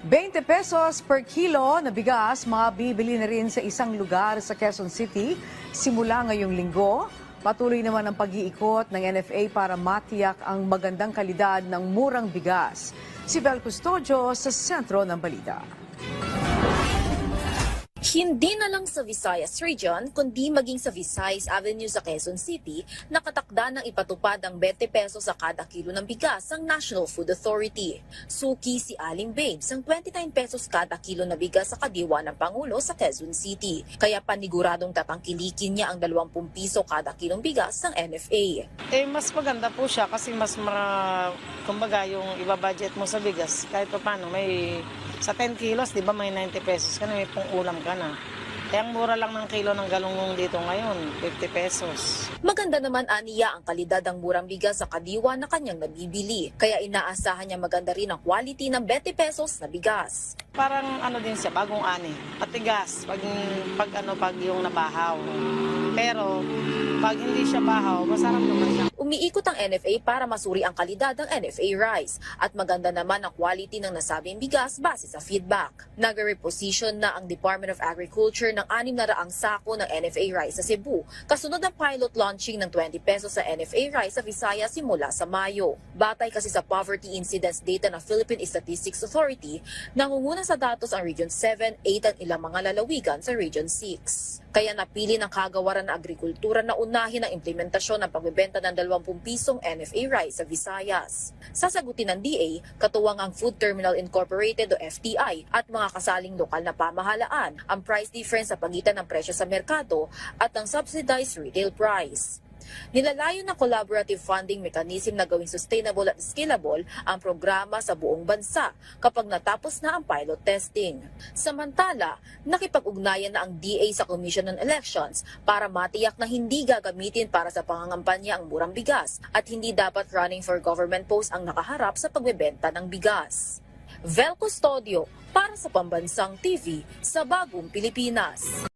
20 pesos per kilo na bigas mabibili na rin sa isang lugar sa Quezon City simula ngayong linggo. Patuloy naman ang pag-iikot ng NFA para matiyak ang magandang kalidad ng murang bigas. Si Vel Custodio sa sentro ng balita. Hindi na lang sa Visayas Region, kundi maging sa Visayas Avenue sa Quezon City, nakatakda ng ipatupad ang 20 pesos sa kada kilo ng bigas ang National Food Authority. Suki si Aling Babes ang 29 pesos kada kilo na bigas sa kadiwa ng Pangulo sa Quezon City. Kaya paniguradong tatangkilikin niya ang 20 piso kada kilong bigas ng NFA. Mas maganda po siya kasi kumbaga yung ibabudget mo sa bigas, kahit pa paano may sa 10 kilos, di ba may 90 pesos ka na, may pang ulam ka na. Kaya ang mura lang ng kilo ng galunggong dito ngayon, 50 pesos. Maganda naman aniya ang kalidad ng murang bigas sa kadiwa na kanyang nabibili. Kaya inaasahan niya maganda rin ang quality ng 20 pesos na bigas. Parang din siya, bagong ani. Matigas, pag yung nabahaw. Pero pag hindi siya bahaw, masarap naman siya. Umiikot ang NFA para masuri ang kalidad ng NFA rice at maganda naman ang quality ng nasabing bigas base sa feedback. Nag-reposition na ang Department of Agriculture ng 600 sako ng NFA rice sa Cebu, kasunod ng pilot launching ng 20 pesos sa NFA rice sa Visayas simula sa Mayo. Batay kasi sa poverty incidence data ng Philippine Statistics Authority, nangunguna sa datos ang Region 7, 8 at ilang mga lalawigan sa Region 6. Kaya napili ng Kagawaran ng Agrikultura na unahin ang implementasyon ng pagbebenta ng 20 pisong NFA rice sa Visayas. Sasagutin ng DA, katuwang ang Food Terminal Incorporated o FTI at mga kasaling lokal na pamahalaan ang price difference sa pagitan ng presyo sa merkado at ng subsidized retail price. Nilalayo ng collaborative funding mechanism na gawing sustainable at scalable ang programa sa buong bansa kapag natapos na ang pilot testing. Samantala, nakipag-ugnayan na ang DA sa Commission on Elections para matiyak na hindi gagamitin para sa pangangampanya ang murang bigas at hindi dapat running for government post ang nakaharap sa pagbebenta ng bigas. Vel Custodio para sa Pambansang TV sa Bagong Pilipinas.